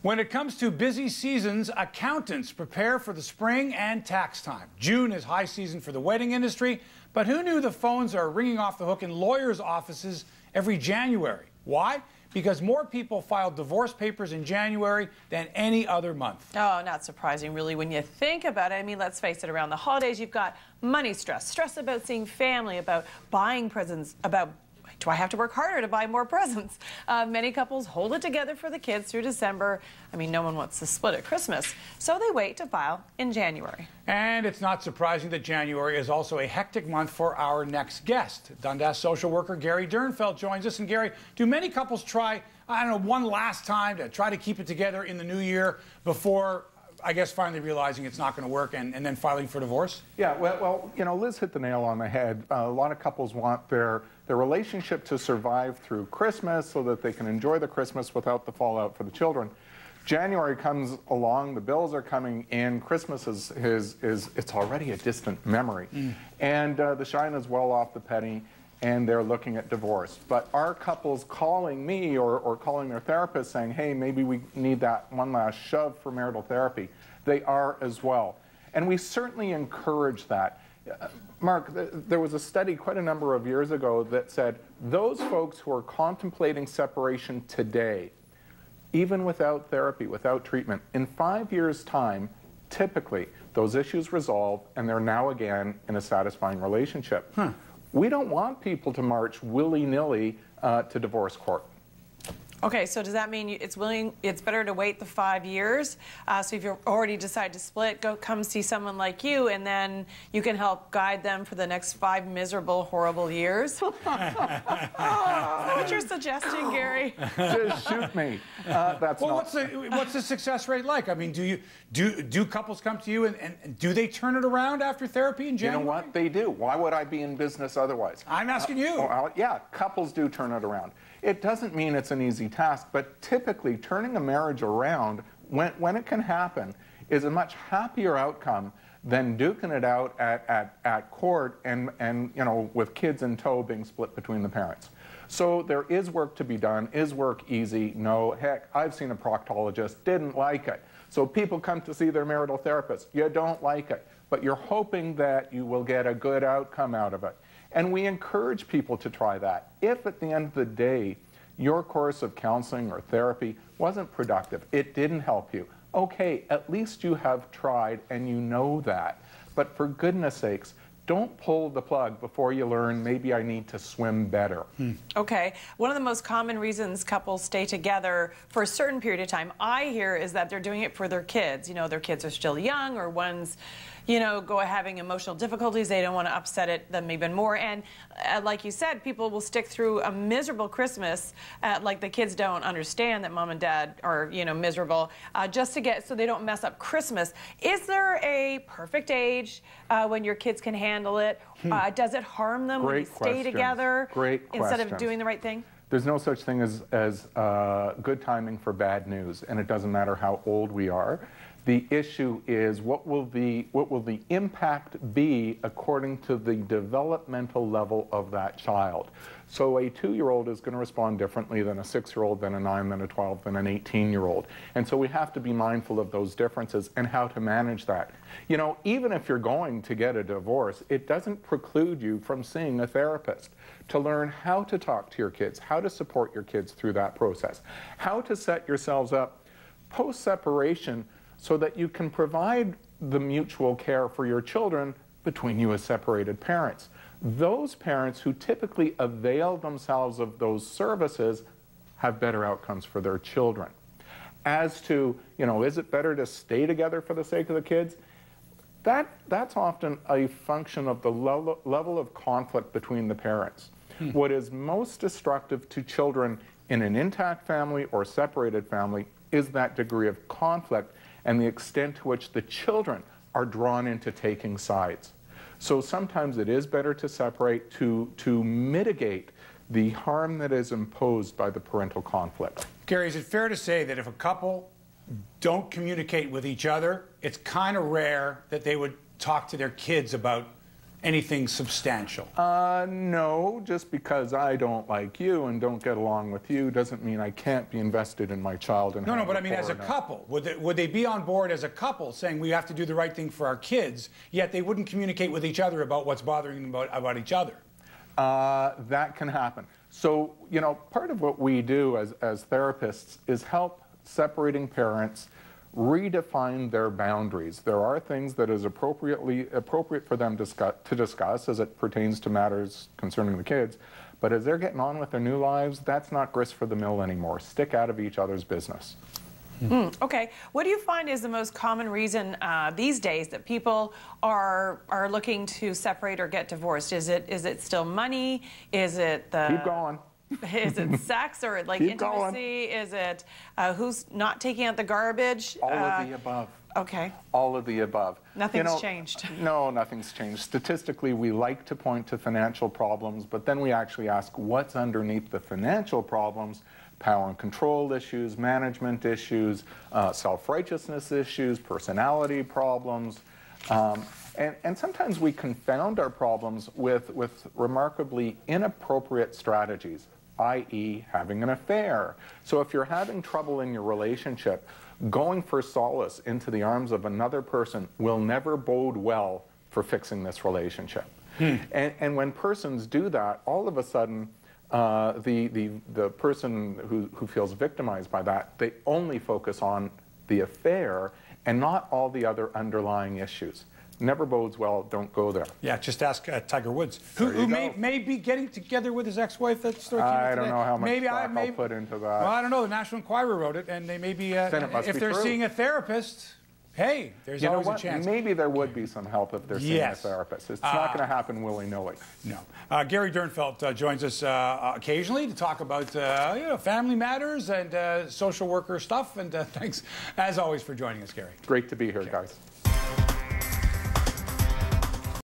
When it comes to busy seasons, accountants prepare for the spring and tax time. June is high season for the wedding industry, but who knew the phones are ringing off the hook in lawyers' offices every January? Why? Because more people filed divorce papers in January than any other month. Oh, not surprising, really, when you think about it. I mean, let's face it, around the holidays, you've got money stress, stress about seeing family, about buying presents, about do I have to work harder to buy more presents? Many couples hold it together for the kids through December. I mean, no one wants to split at Christmas, so they wait to file in January. And it's not surprising that January is also a hectic month for our next guest. Dundas social worker Gary Dernfeld joins us. And Gary, do many couples try, I don't know, one last time to try to keep it together in the new year before, I guess, finally realizing it's not going to work and then filing for divorce? Yeah, well, you know, Liz hit the nail on the head. A lot of couples want their relationship to survive through Christmas so that they can enjoy the Christmas without the fallout for the children. January comes along, the bills are coming in, Christmas is it's already a distant memory. And the shine is well off the penny, and they're looking at divorce. But are couples calling me or calling their therapist saying, hey, maybe we need that one last shove for marital therapy? They are as well. And we certainly encourage that. Mark, there was a study quite a number of years ago that said those folks who are contemplating separation today, even without therapy, without treatment, in 5 years' time, typically those issues resolve and they're now again in a satisfying relationship. We don't want people to march willy-nilly to divorce court. Okay, so does that mean it's better to wait the 5 years? So if you already decide to split, come see someone like you, and then you can help guide them for the next 5 miserable, horrible years? Is that what you're suggesting, Gary? Just shoot me. That's well, not... what's the success rate like? I mean, do couples come to you and do they turn it around after therapy in January? You know what? They do. Why would I be in business otherwise? I'm asking you. Yeah, couples do turn it around. It doesn't mean it's an easy task, but typically turning a marriage around, when it can happen, is a much happier outcome than duking it out at court and you know, with kids in tow being split between the parents. So there is work to be done. Is work easy? No. Heck, I've seen a proctologist, didn't like it. So people come to see their marital therapist. You don't like it, but you're hoping that you will get a good outcome out of it. And we encourage people to try that. If at the end of the day, your course of counseling or therapy wasn't productive, it didn't help you, okay, at least you have tried and you know that. But for goodness sakes, don't pull the plug before you learn maybe I need to swim better. Okay. One of the most common reasons couples stay together for a certain period of time, I hear, is that they're doing it for their kids. You know, their kids are still young, or one's, you know, having emotional difficulties. They don't want to upset them even more. And like you said, people will stick through a miserable Christmas, like the kids don't understand that mom and dad are, you know, miserable, just to get, so they don't mess up Christmas. Is there a perfect age when your kids can handle it? Does it harm them when you stay together instead of doing the right thing? There's no such thing as good timing for bad news, and it doesn't matter how old we are. The issue is what will the impact be according to the developmental level of that child. So a 2-year-old is going to respond differently than a 6-year-old, than a 9, than a 12, than an 18-year-old. And so we have to be mindful of those differences and how to manage that. You know, even if you're going to get a divorce, it doesn't preclude you from seeing a therapist to learn how to talk to your kids, how to support your kids through that process, how to set yourselves up post-separation so that you can provide the mutual care for your children between you as separated parents. Those parents who typically avail themselves of those services have better outcomes for their children. As to, you know, is it better to stay together for the sake of the kids? That's often a function of the level of conflict between the parents. What is most destructive to children in an intact family or separated family is that degree of conflict and the extent to which the children are drawn into taking sides. So sometimes it is better to separate to mitigate the harm that is imposed by the parental conflict. Gary, is it fair to say that if a couple don't communicate with each other, it's kind of rare that they would talk to their kids about anything substantial? No, just because I don't like you and don't get along with you doesn't mean I can't be invested in my child. And No, but I mean, as a couple, would they be on board as a couple saying we have to do the right thing for our kids, yet they wouldn't communicate with each other about what's bothering them about each other? That can happen. So, you know, part of what we do as therapists is help separating parents redefine their boundaries. There are things that is appropriate for them to discuss as it pertains to matters concerning the kids, but as they're getting on with their new lives, that's not grist for the mill anymore. Stick out of each other's business. Okay. What do you find is the most common reason these days that people are looking to separate or get divorced? Is it still money? Is it the... Keep going. Is it sex or like Keep intimacy? going. Is it who's not taking out the garbage? All of the above. Okay. All of the above. Nothing's changed. No, nothing's changed. Statistically, we like to point to financial problems, but then we actually ask what's underneath the financial problems: power and control issues, management issues, self-righteousness issues, personality problems. And sometimes we confound our problems with remarkably inappropriate strategies, i.e. having an affair. So if you're having trouble in your relationship, going for solace into the arms of another person will never bode well for fixing this relationship. And when persons do that, all of a sudden, the person who feels victimized by that, they only focus on the affair and not all the other underlying issues. Never bodes well. Don't go there. Yeah, just ask Tiger Woods, who may be getting together with his ex-wife. That story came out today. I don't know how much maybe stock I'll put into that. Well, I don't know. The National Enquirer wrote it, and they may be. Then it must if be they're true. seeing a therapist, hey, there's always a chance. Maybe there would be some help if they're seeing a therapist. It's not going to happen willy-nilly. No. Gary Dernfeld joins us occasionally to talk about family matters and social worker stuff. And thanks, as always, for joining us, Gary. Great to be here, guys.